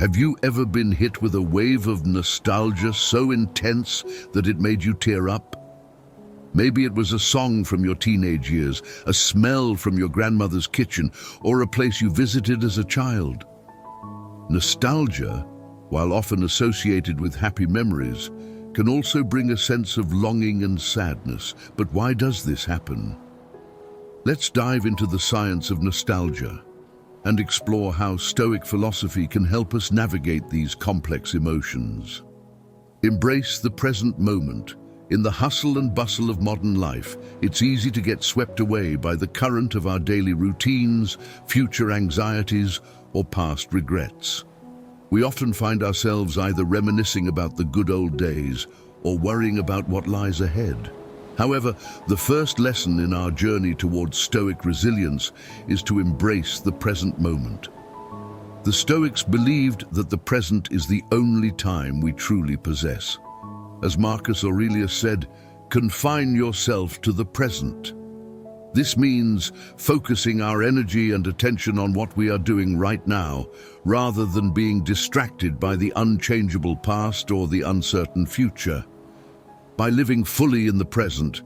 Have you ever been hit with a wave of nostalgia so intense that it made you tear up? Maybe it was a song from your teenage years, a smell from your grandmother's kitchen, or a place you visited as a child. Nostalgia, while often associated with happy memories, can also bring a sense of longing and sadness. But why does this happen? Let's dive into the science of nostalgia and explore how Stoic philosophy can help us navigate these complex emotions. Embrace the present moment. In the hustle and bustle of modern life, it's easy to get swept away by the current of our daily routines, future anxieties, or past regrets. We often find ourselves either reminiscing about the good old days or worrying about what lies ahead. However, the first lesson in our journey towards Stoic resilience is to embrace the present moment. The Stoics believed that the present is the only time we truly possess. As Marcus Aurelius said, confine yourself to the present. This means focusing our energy and attention on what we are doing right now, rather than being distracted by the unchangeable past or the uncertain future. By living fully in the present,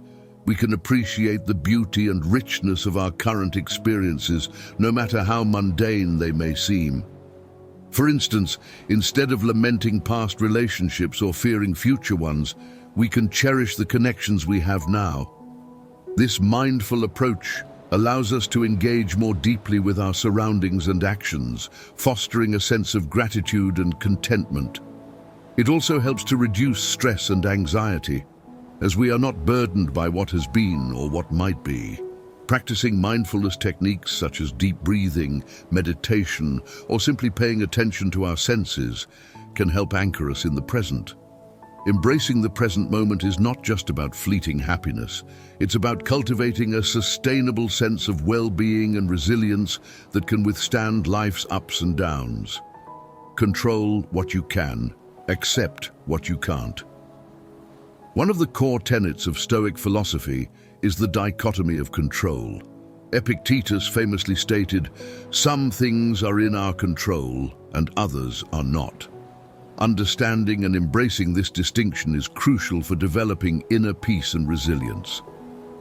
we can appreciate the beauty and richness of our current experiences, no matter how mundane they may seem. For instance, instead of lamenting past relationships or fearing future ones, we can cherish the connections we have now. This mindful approach allows us to engage more deeply with our surroundings and actions, fostering a sense of gratitude and contentment. It also helps to reduce stress and anxiety, as we are not burdened by what has been or what might be. Practicing mindfulness techniques such as deep breathing, meditation, or simply paying attention to our senses can help anchor us in the present. Embracing the present moment is not just about fleeting happiness. It's about cultivating a sustainable sense of well-being and resilience that can withstand life's ups and downs. Control what you can, accept what you can't. One of the core tenets of Stoic philosophy is the dichotomy of control. Epictetus famously stated, "Some things are in our control and others are not." Understanding and embracing this distinction is crucial for developing inner peace and resilience.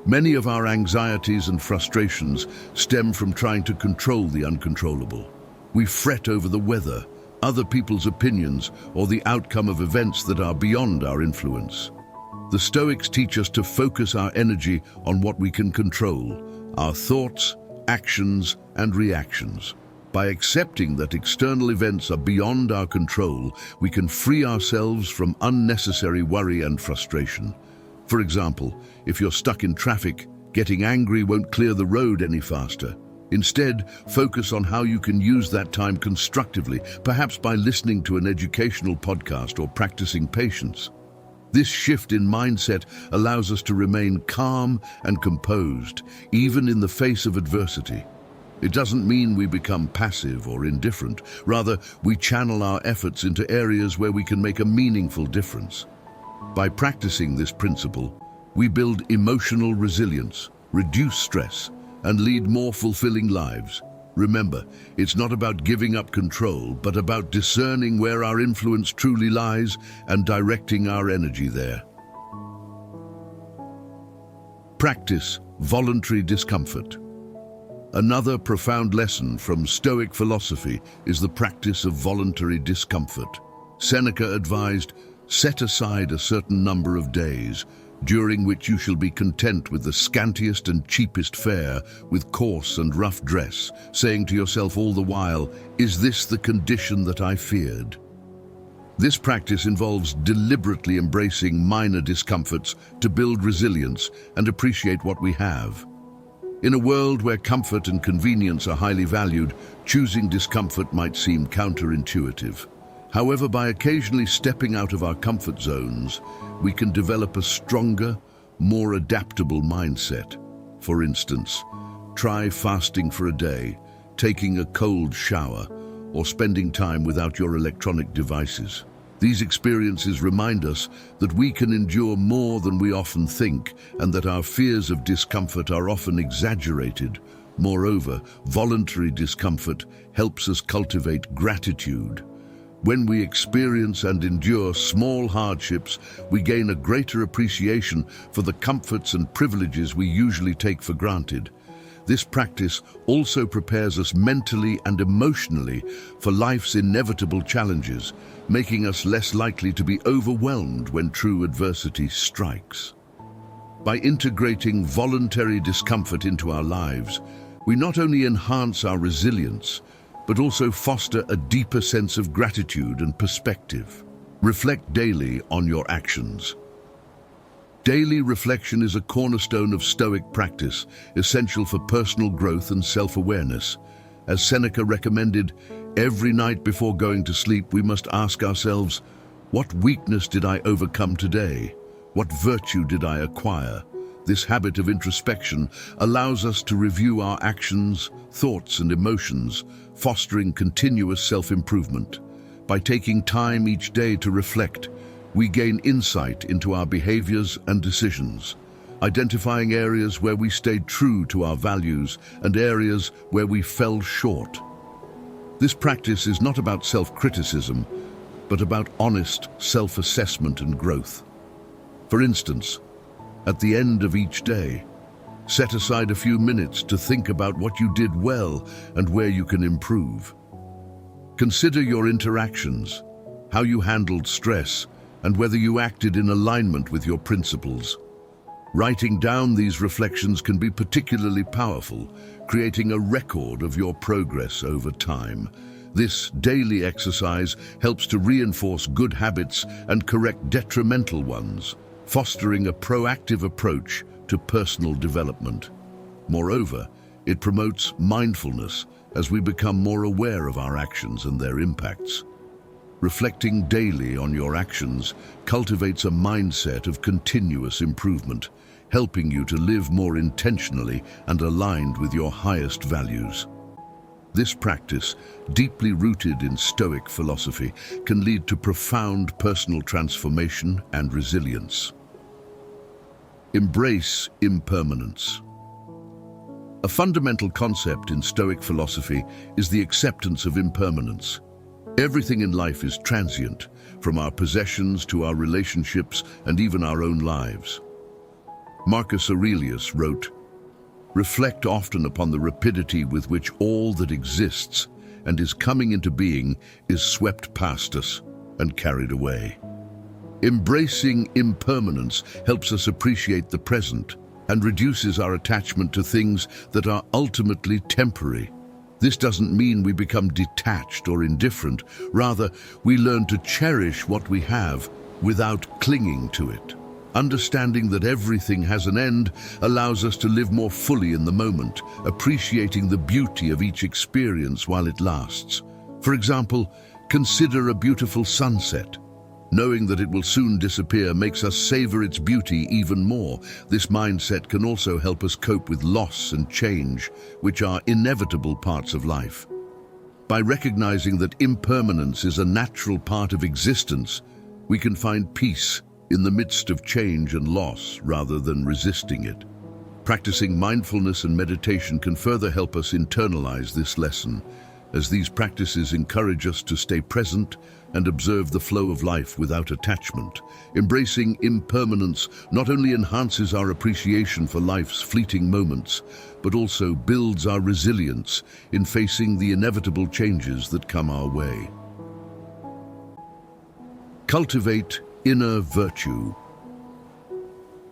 Many of our anxieties and frustrations stem from trying to control the uncontrollable. We fret over the weather, other people's opinions, or the outcome of events that are beyond our influence. The Stoics teach us to focus our energy on what we can control, our thoughts, actions, and reactions. By accepting that external events are beyond our control, we can free ourselves from unnecessary worry and frustration. For example, if you're stuck in traffic, getting angry won't clear the road any faster. Instead, focus on how you can use that time constructively, perhaps by listening to an educational podcast or practicing patience. This shift in mindset allows us to remain calm and composed, even in the face of adversity. It doesn't mean we become passive or indifferent. Rather, we channel our efforts into areas where we can make a meaningful difference. By practicing this principle, we build emotional resilience, reduce stress, and lead more fulfilling lives. Remember, it's not about giving up control, but about discerning where our influence truly lies and directing our energy there. Practice voluntary discomfort. Another profound lesson from Stoic philosophy is the practice of voluntary discomfort. Seneca advised, "Set aside a certain number of days, during which you shall be content with the scantiest and cheapest fare, with coarse and rough dress, saying to yourself all the while, 'Is this the condition that I feared?'" This practice involves deliberately embracing minor discomforts to build resilience and appreciate what we have. In a world where comfort and convenience are highly valued, choosing discomfort might seem counterintuitive. However, by occasionally stepping out of our comfort zones, we can develop a stronger, more adaptable mindset. For instance, try fasting for a day, taking a cold shower, or spending time without your electronic devices. These experiences remind us that we can endure more than we often think, and that our fears of discomfort are often exaggerated. Moreover, voluntary discomfort helps us cultivate gratitude. When we experience and endure small hardships, we gain a greater appreciation for the comforts and privileges we usually take for granted. This practice also prepares us mentally and emotionally for life's inevitable challenges, making us less likely to be overwhelmed when true adversity strikes. By integrating voluntary discomfort into our lives, we not only enhance our resilience, but also foster a deeper sense of gratitude and perspective. Reflect daily on your actions. Daily reflection is a cornerstone of stoic practice, essential for personal growth and self-awareness. As Seneca recommended, every night before going to sleep, we must ask ourselves, what weakness did I overcome today? What virtue did I acquire? This habit of introspection allows us to review our actions, thoughts, and emotions, fostering continuous self-improvement. By taking time each day to reflect, we gain insight into our behaviors and decisions, identifying areas where we stayed true to our values and areas where we fell short. This practice is not about self-criticism, but about honest self-assessment and growth. For instance, at the end of each day, set aside a few minutes to think about what you did well and where you can improve. Consider your interactions, how you handled stress, and whether you acted in alignment with your principles. Writing down these reflections can be particularly powerful, creating a record of your progress over time. This daily exercise helps to reinforce good habits and correct detrimental ones, fostering a proactive approach to personal development. Moreover, it promotes mindfulness as we become more aware of our actions and their impacts. Reflecting daily on your actions cultivates a mindset of continuous improvement, helping you to live more intentionally and aligned with your highest values. This practice, deeply rooted in Stoic philosophy, can lead to profound personal transformation and resilience. Embrace impermanence. A fundamental concept in Stoic philosophy is the acceptance of impermanence. Everything in life is transient, from our possessions to our relationships and even our own lives. Marcus Aurelius wrote, "Reflect often upon the rapidity with which all that exists and is coming into being is swept past us and carried away." Embracing impermanence helps us appreciate the present and reduces our attachment to things that are ultimately temporary. This doesn't mean we become detached or indifferent. Rather, we learn to cherish what we have without clinging to it. Understanding that everything has an end allows us to live more fully in the moment, appreciating the beauty of each experience while it lasts. For example, consider a beautiful sunset. Knowing that it will soon disappear makes us savor its beauty even more. This mindset can also help us cope with loss and change, which are inevitable parts of life. By recognizing that impermanence is a natural part of existence, we can find peace in the midst of change and loss rather than resisting it. Practicing mindfulness and meditation can further help us internalize this lesson, as these practices encourage us to stay present and observe the flow of life without attachment. Embracing impermanence not only enhances our appreciation for life's fleeting moments, but also builds our resilience in facing the inevitable changes that come our way. Cultivate inner virtue.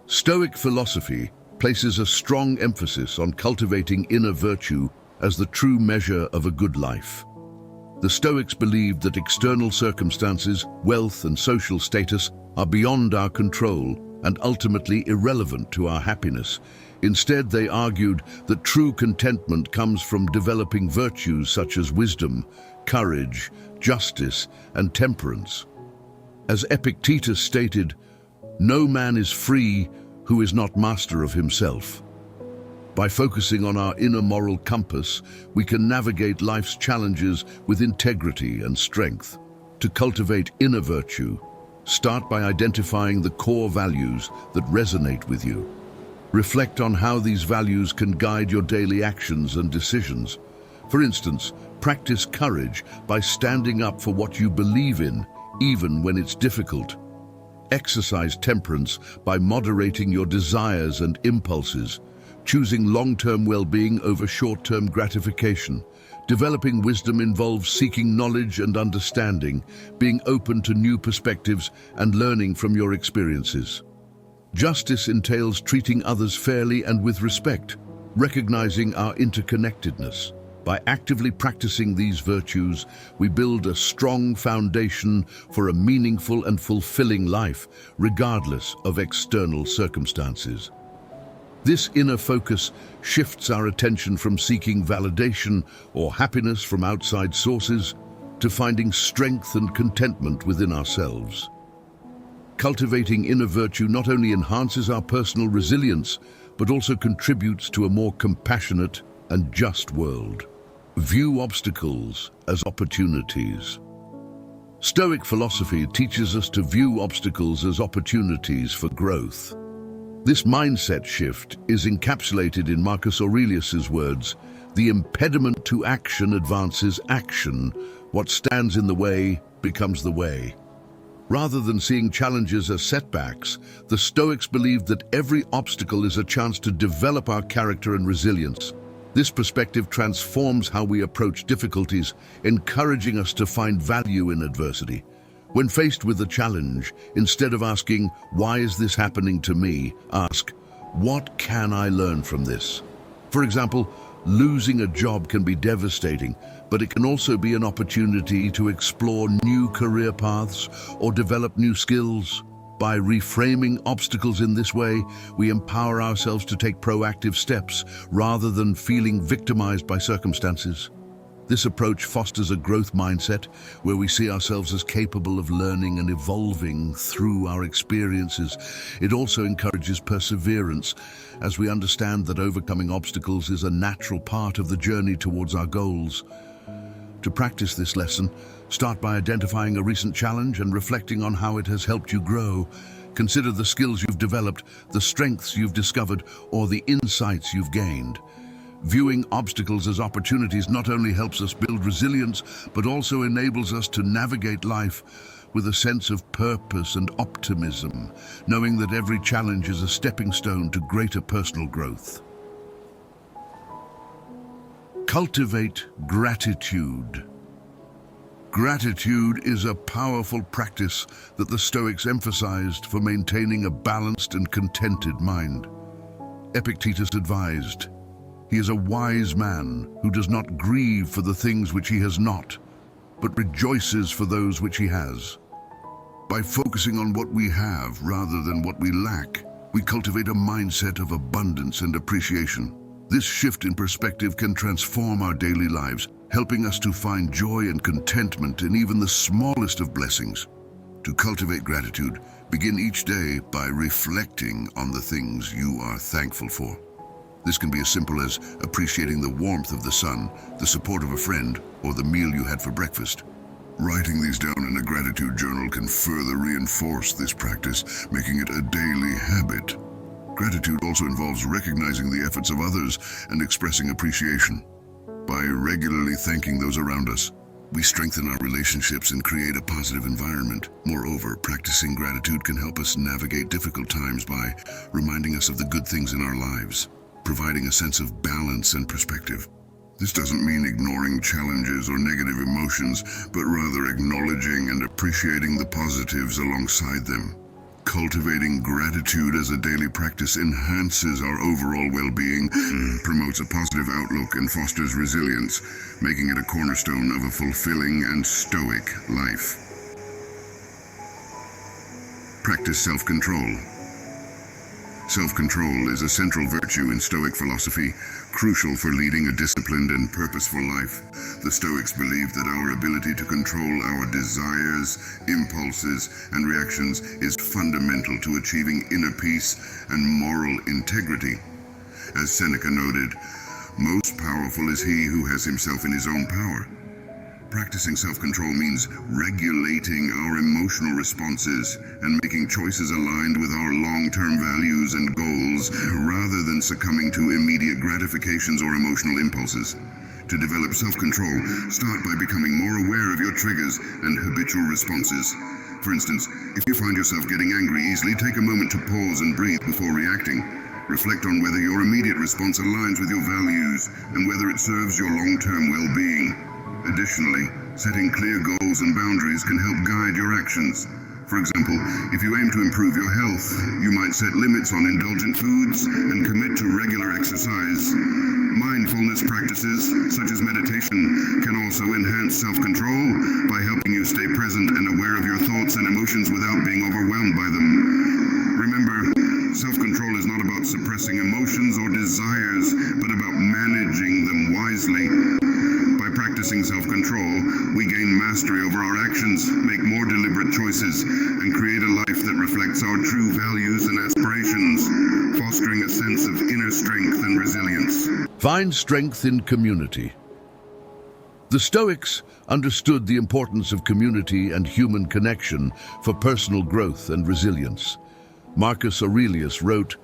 Stoic philosophy places a strong emphasis on cultivating inner virtue as the true measure of a good life. The Stoics believed that external circumstances, wealth, and social status are beyond our control and ultimately irrelevant to our happiness. Instead, they argued that true contentment comes from developing virtues such as wisdom, courage, justice, and temperance. As Epictetus stated, "No man is free who is not master of himself." By focusing on our inner moral compass, we can navigate life's challenges with integrity and strength. To cultivate inner virtue, start by identifying the core values that resonate with you. Reflect on how these values can guide your daily actions and decisions. For instance, practice courage by standing up for what you believe in, even when it's difficult. Exercise temperance by moderating your desires and impulses, choosing long-term well-being over short-term gratification. Developing wisdom involves seeking knowledge and understanding, being open to new perspectives and learning from your experiences. Justice entails treating others fairly and with respect, recognizing our interconnectedness. By actively practicing these virtues, we build a strong foundation for a meaningful and fulfilling life, regardless of external circumstances. This inner focus shifts our attention from seeking validation or happiness from outside sources to finding strength and contentment within ourselves. Cultivating inner virtue not only enhances our personal resilience, but also contributes to a more compassionate and just world. View obstacles as opportunities. Stoic philosophy teaches us to view obstacles as opportunities for growth. This mindset shift is encapsulated in Marcus Aurelius's words, "The impediment to action advances action. What stands in the way becomes the way." Rather than seeing challenges as setbacks, the Stoics believed that every obstacle is a chance to develop our character and resilience. This perspective transforms how we approach difficulties, encouraging us to find value in adversity. When faced with a challenge, instead of asking, "Why is this happening to me?" ask, "What can I learn from this?" For example, losing a job can be devastating, but it can also be an opportunity to explore new career paths or develop new skills. By reframing obstacles in this way, we empower ourselves to take proactive steps rather than feeling victimized by circumstances. This approach fosters a growth mindset where we see ourselves as capable of learning and evolving through our experiences. It also encourages perseverance as we understand that overcoming obstacles is a natural part of the journey towards our goals. To practice this lesson, start by identifying a recent challenge and reflecting on how it has helped you grow. Consider the skills you've developed, the strengths you've discovered, or the insights you've gained. Viewing obstacles as opportunities not only helps us build resilience, but also enables us to navigate life with a sense of purpose and optimism, knowing that every challenge is a stepping stone to greater personal growth. Cultivate gratitude. Gratitude is a powerful practice that the Stoics emphasized for maintaining a balanced and contented mind. Epictetus advised, "He is a wise man who does not grieve for the things which he has not, but rejoices for those which he has." By focusing on what we have rather than what we lack, we cultivate a mindset of abundance and appreciation. This shift in perspective can transform our daily lives, helping us to find joy and contentment in even the smallest of blessings. To cultivate gratitude, begin each day by reflecting on the things you are thankful for. This can be as simple as appreciating the warmth of the sun, the support of a friend, or the meal you had for breakfast. Writing these down in a gratitude journal can further reinforce this practice, making it a daily habit. Gratitude also involves recognizing the efforts of others and expressing appreciation. By regularly thanking those around us, we strengthen our relationships and create a positive environment. Moreover, practicing gratitude can help us navigate difficult times by reminding us of the good things in our lives, providing a sense of balance and perspective. This doesn't mean ignoring challenges or negative emotions, but rather acknowledging and appreciating the positives alongside them. Cultivating gratitude as a daily practice enhances our overall well-being, promotes a positive outlook, and fosters resilience, making it a cornerstone of a fulfilling and stoic life. Practice self-control. Self-control is a central virtue in Stoic philosophy, crucial for leading a disciplined and purposeful life. The Stoics believe that our ability to control our desires, impulses, and reactions is fundamental to achieving inner peace and moral integrity. As Seneca noted, "Most powerful is he who has himself in his own power." Practicing self-control means regulating our emotional responses and making choices aligned with our long-term values and goals rather than succumbing to immediate gratifications or emotional impulses. To develop self-control, start by becoming more aware of your triggers and habitual responses. For instance, if you find yourself getting angry easily, take a moment to pause and breathe before reacting. Reflect on whether your immediate response aligns with your values and whether it serves your long-term well-being. Additionally, setting clear goals and boundaries can help guide your actions. For example, if you aim to improve your health, you might set limits on indulgent foods and commit to regular exercise. Mindfulness practices, such as meditation, can also enhance self-control by helping you stay present and aware of your thoughts and emotions without being overwhelmed by them. Remember, self-control is not about suppressing emotions or desires, but about managing them wisely. By practicing self-control, we gain mastery over our actions, make more deliberate choices, and create a life that reflects our true values and aspirations, fostering a sense of inner strength and resilience. Find strength in community. The Stoics understood the importance of community and human connection for personal growth and resilience. Marcus Aurelius wrote,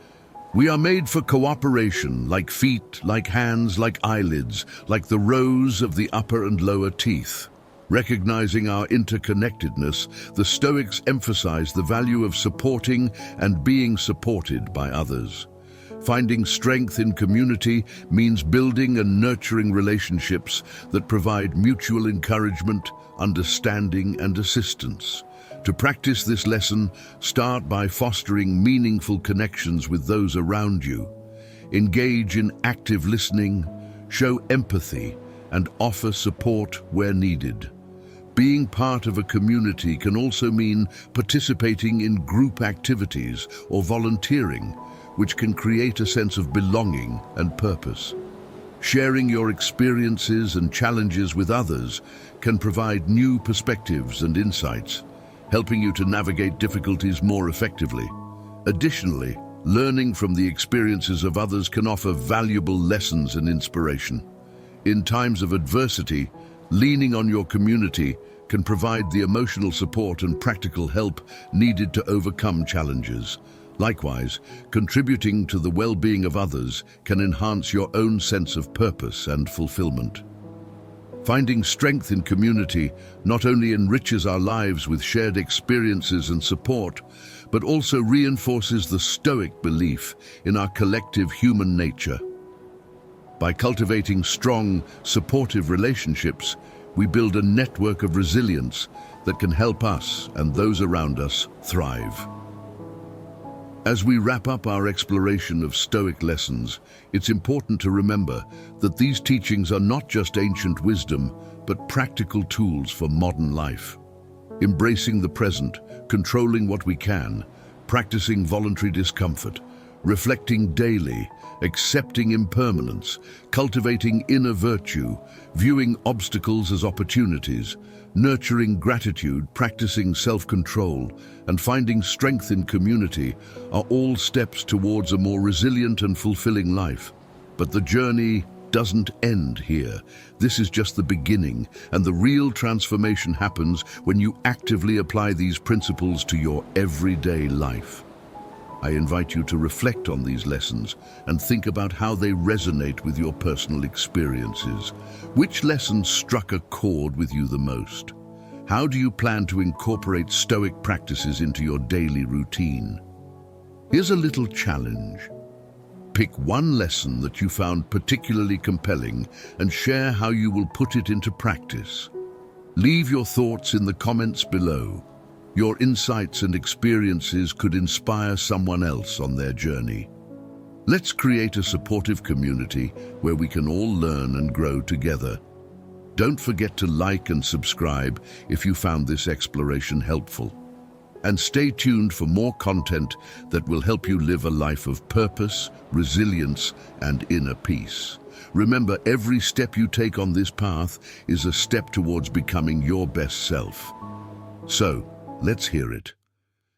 "We are made for cooperation, like feet, like hands, like eyelids, like the rows of the upper and lower teeth." Recognizing our interconnectedness, the Stoics emphasize the value of supporting and being supported by others. Finding strength in community means building and nurturing relationships that provide mutual encouragement, understanding, and assistance. To practice this lesson, start by fostering meaningful connections with those around you. Engage in active listening, show empathy, and offer support where needed. Being part of a community can also mean participating in group activities or volunteering, which can create a sense of belonging and purpose. Sharing your experiences and challenges with others can provide new perspectives and insights, helping you to navigate difficulties more effectively. Additionally, learning from the experiences of others can offer valuable lessons and inspiration. In times of adversity, leaning on your community can provide the emotional support and practical help needed to overcome challenges. Likewise, contributing to the well-being of others can enhance your own sense of purpose and fulfillment. Finding strength in community not only enriches our lives with shared experiences and support, but also reinforces the Stoic belief in our collective human nature. By cultivating strong, supportive relationships, we build a network of resilience that can help us and those around us thrive. As we wrap up our exploration of Stoic lessons, it's important to remember that these teachings are not just ancient wisdom, but practical tools for modern life. Embracing the present, controlling what we can, practicing voluntary discomfort, reflecting daily, accepting impermanence, cultivating inner virtue, viewing obstacles as opportunities, nurturing gratitude, practicing self-control, and finding strength in community are all steps towards a more resilient and fulfilling life. But the journey doesn't end here. This is just the beginning, and the real transformation happens when you actively apply these principles to your everyday life. I invite you to reflect on these lessons and think about how they resonate with your personal experiences. Which lesson struck a chord with you the most? How do you plan to incorporate Stoic practices into your daily routine? Here's a little challenge. Pick one lesson that you found particularly compelling and share how you will put it into practice. Leave your thoughts in the comments below. Your insights and experiences could inspire someone else on their journey. Let's create a supportive community where we can all learn and grow together. Don't forget to like and subscribe if you found this exploration helpful. And stay tuned for more content that will help you live a life of purpose, resilience, and inner peace. Remember, every step you take on this path is a step towards becoming your best self. So, let's hear it.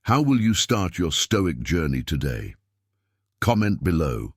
How will you start your Stoic journey today? Comment below.